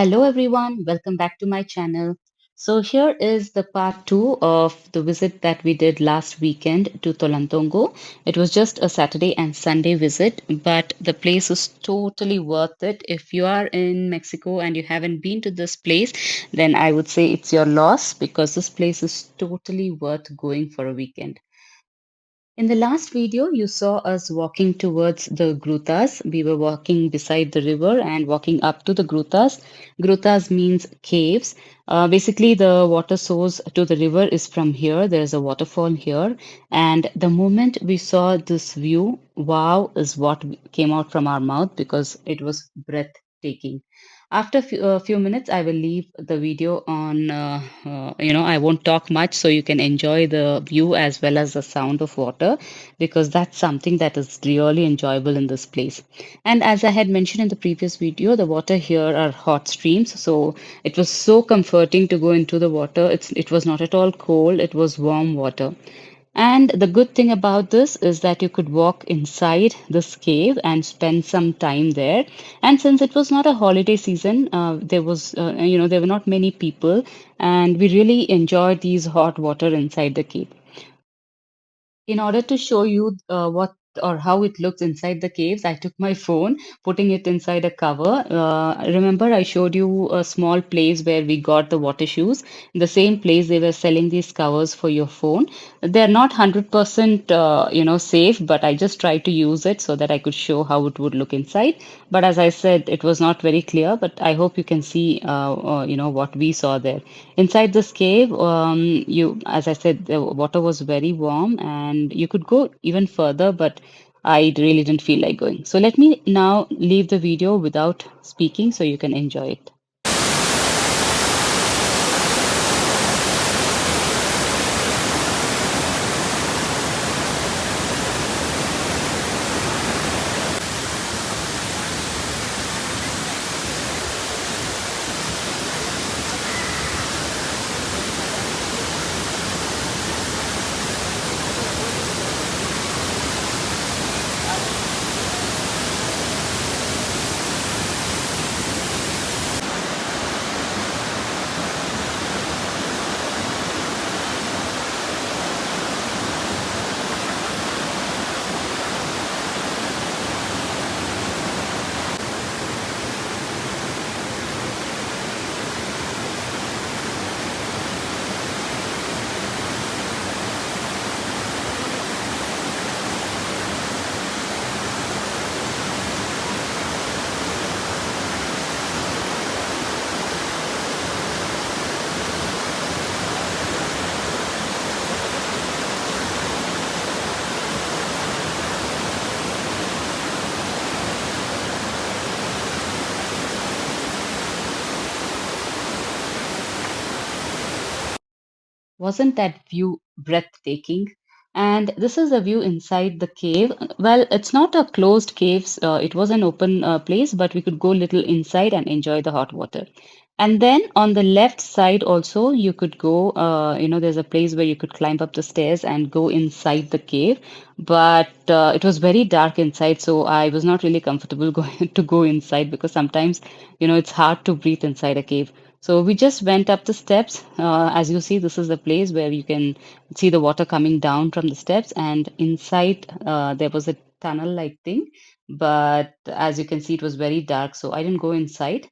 Hello everyone, welcome back to my channel. So here is the part 2 of the visit that we did last weekend to Tolantongo. It was just a Saturday and Sunday visit, but the place is totally worth it. If you are in Mexico and you haven't been to this place, then I would say it's your loss because this place is totally worth going for a weekend. In the last video, you saw us walking towards the grutas. We were walking beside the river and walking up to the grutas. Grutas means caves. Basically, the water source to the river is from here. There's a waterfall here. And the moment we saw this view, wow, is what came out from our mouth because it was breathtaking. After a few minutes, I will leave the video on, I won't talk much so you can enjoy the view as well as the sound of water because that's something that is really enjoyable in this place. And as I had mentioned in the previous video, the water here are hot streams. So it was so comforting to go into the water. It was not at all cold, it was warm water. And the good thing about this is that you could walk inside this cave and spend some time there. And since it was not a holiday season, there were not many people, and we really enjoyed these hot water inside the cave. In order to show you what or how it looks inside the caves, I took my phone, putting it inside a cover. Remember, I showed you a small place where we got the water shoes. In the same place, they were selling these covers for your phone. They're not 100%, safe, but I just tried to use it so that I could show how it would look inside. But as I said, it was not very clear, but I hope you can see, what we saw there. Inside this cave, as I said, the water was very warm and you could go even further, but I really didn't feel like going. So let me now leave the video without speaking so you can enjoy it. Wasn't that view breathtaking? And this is a view inside the cave. Well, it's not a closed cave, it was an open place, but we could go little inside and enjoy the hot water. And then on the left side also, you could go, there's a place where you could climb up the stairs and go inside the cave. But it was very dark inside, so I was not really comfortable going to go inside because sometimes, it's hard to breathe inside a cave. So we just went up the steps. As you see, this is the place where you can see the water coming down from the steps, and inside there was a tunnel-like thing. But as you can see, it was very dark, so I didn't go inside.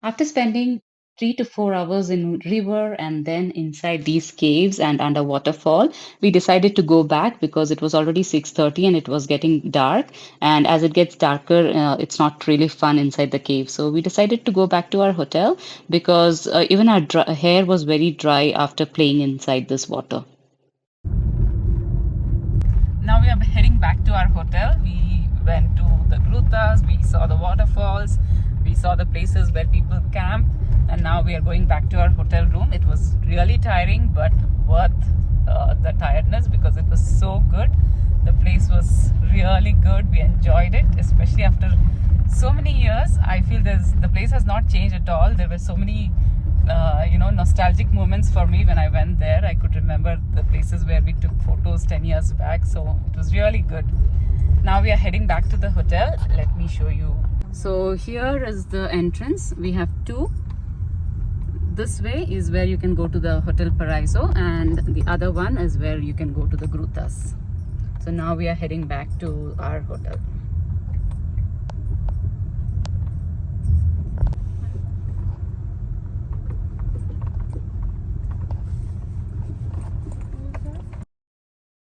After spending 3 to 4 hours in river and then inside these caves and under waterfall, we decided to go back because it was already 6:30 and it was getting dark. And as it gets darker, it's not really fun inside the cave. So we decided to go back to our hotel because even our hair was very dry after playing inside this water. Now we are heading back to our hotel. We went to the grutas, we saw the waterfalls, we saw the places where people camp, and now we are going back to our hotel room. It was really tiring, but worth the tiredness because it was so good. The place was really good. We enjoyed it, especially after so many years. I feel the place has not changed at all. There were so many nostalgic moments for me when I went there. I could remember the places where we took photos 10 years back, so it was really good. Now we are heading back to the hotel. Let me show you. So here is the entrance. We have two. This way is where you can go to the Hotel Paraiso, and the other one is where you can go to the Grutas. So now we are heading back to our hotel.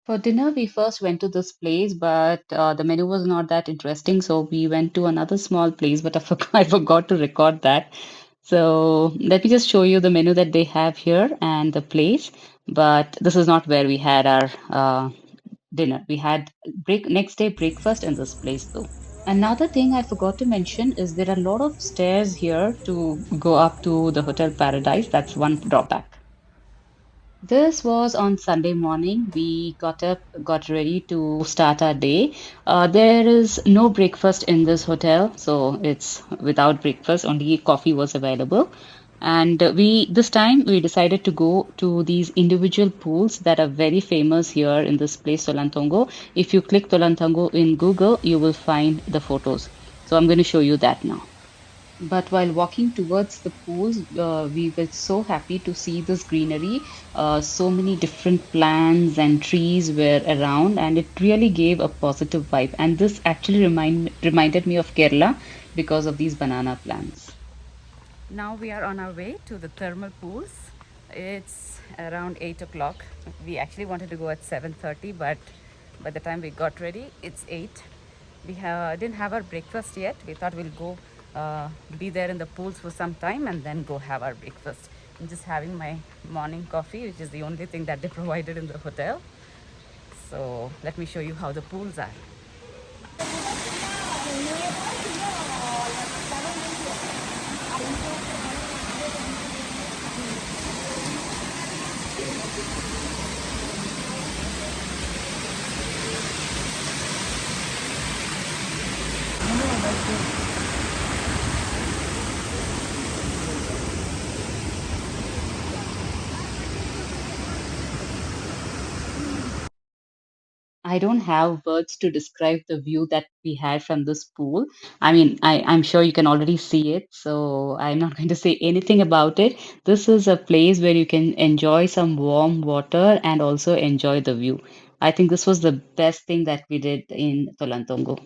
For dinner, we first went to this place, but the menu was not that interesting. So we went to another small place, but I forgot to record that. So let me just show you the menu that they have here and the place. But this is not where we had our dinner. We had next day breakfast in this place, though. Another thing I forgot to mention is there are a lot of stairs here to go up to the Hotel Paradise. That's one drawback. This was on Sunday morning. We got up, got ready to start our day. There is no breakfast in this hotel, so it's without breakfast, only coffee was available. And this time we decided to go to these individual pools that are very famous here in this place, Tolantongo. If you click Tolantongo in Google, you will find the photos. So I'm going to show you that now. But while walking towards the pools, we were so happy to see this greenery. So many different plants and trees were around, and it really gave a positive vibe. And this actually reminded me of Kerala because of these banana plants. Now we are on our way to the thermal pools. It's around 8 o'clock. We actually wanted to go at 7:30, but by the time we got ready, it's 8. Didn't have our breakfast yet. We thought we'll go be there in the pools for some time and then go have our breakfast. I'm just having my morning coffee, which is the only thing that they provided in the hotel. So let me show you how the pools are. I don't have words to describe the view that we had from this pool. I mean, I'm sure you can already see it, so I'm not going to say anything about it. This is a place where you can enjoy some warm water and also enjoy the view. I think this was the best thing that we did in Tolantongo.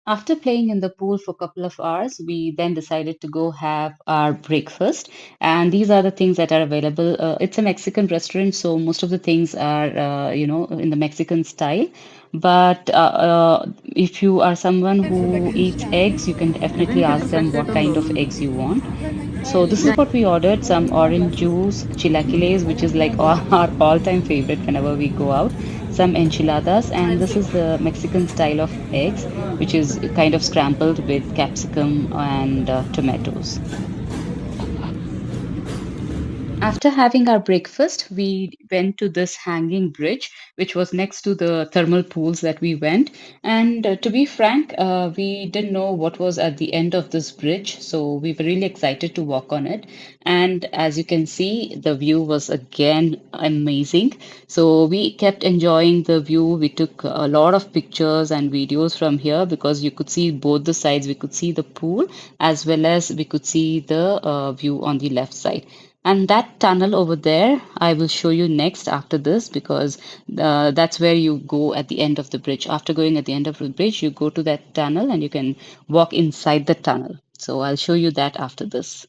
After playing in the pool for a couple of hours, we then decided to go have our breakfast. And these are the things that are available. It's a Mexican restaurant, so most of the things are, in the Mexican style. But if you are someone who eats eggs, you can definitely ask them what kind of eggs you want. So this is what we ordered, some orange juice, chilaquiles, which is like our all-time favorite whenever we go out, some enchiladas, and this is the Mexican style of eggs, which is kind of scrambled with capsicum and tomatoes. After having our breakfast, we went to this hanging bridge, which was next to the thermal pools that we went. And to be frank, we didn't know what was at the end of this bridge, so we were really excited to walk on it. And as you can see, the view was again amazing. So we kept enjoying the view. We took a lot of pictures and videos from here because you could see both the sides. We could see the pool as well as we could see the view on the left side. And that tunnel over there, I will show you next after this because that's where you go at the end of the bridge. After going at the end of the bridge, you go to that tunnel and you can walk inside the tunnel. So I'll show you that after this.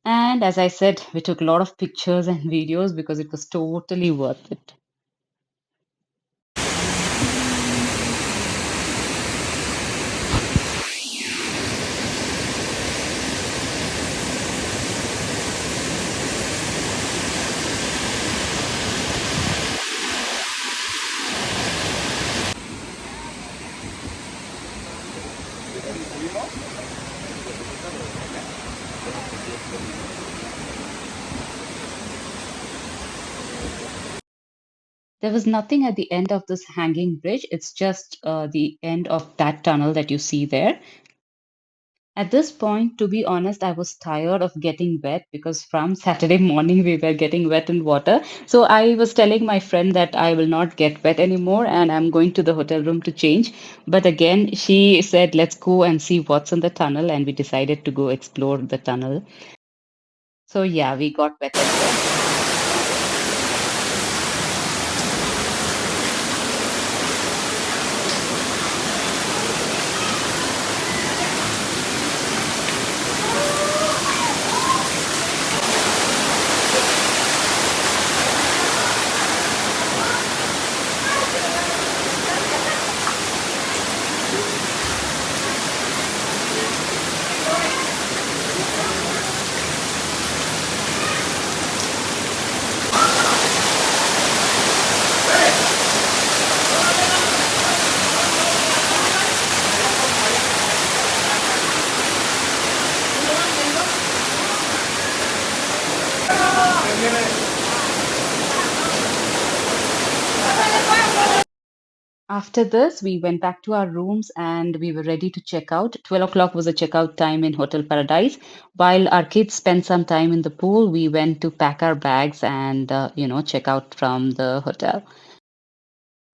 And as I said, we took a lot of pictures and videos because it was totally worth it. There was nothing at the end of this hanging bridge. It's just the end of that tunnel that you see there. At this point, to be honest, I was tired of getting wet because from Saturday morning we were getting wet in water. So I was telling my friend that I will not get wet anymore and I'm going to the hotel room to change. But again, she said, let's go and see what's in the tunnel. And we decided to go explore the tunnel. So yeah, we got wet as well. After this, we went back to our rooms and we were ready to check out. 12 o'clock was a checkout time in Hotel Paradise. While our kids spent some time in the pool, we went to pack our bags and, check out from the hotel.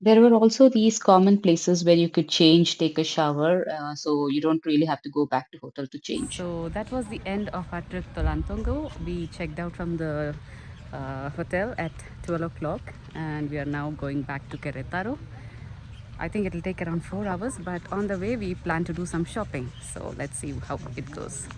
There were also these common places where you could change, take a shower, so you don't really have to go back to hotel to change. So that was the end of our trip to Tolantongo. We checked out from the hotel at 12 o'clock and we are now going back to Querétaro. I think it'll take around 4 hours, but on the way we plan to do some shopping. So let's see how it goes.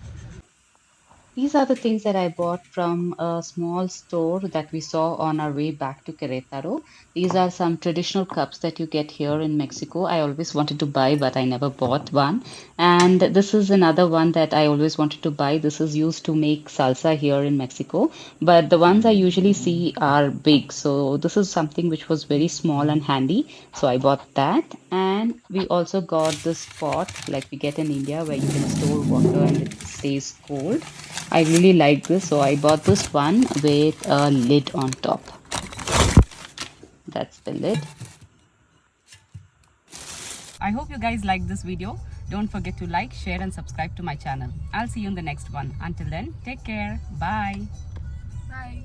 These are the things that I bought from a small store that we saw on our way back to Querétaro. These are some traditional cups that you get here in Mexico. I always wanted to buy, but I never bought one. And this is another one that I always wanted to buy. This is used to make salsa here in Mexico, but the ones I usually see are big. So this is something which was very small and handy. So I bought that. And we also got this pot like we get in India where you can store water and it stays cold. I really like this, so I bought this one with a lid on top. That's the lid. I hope you guys liked this video. Don't forget to like, share and subscribe to my channel. I'll see you in the next one. Until then, take care. Bye. Bye.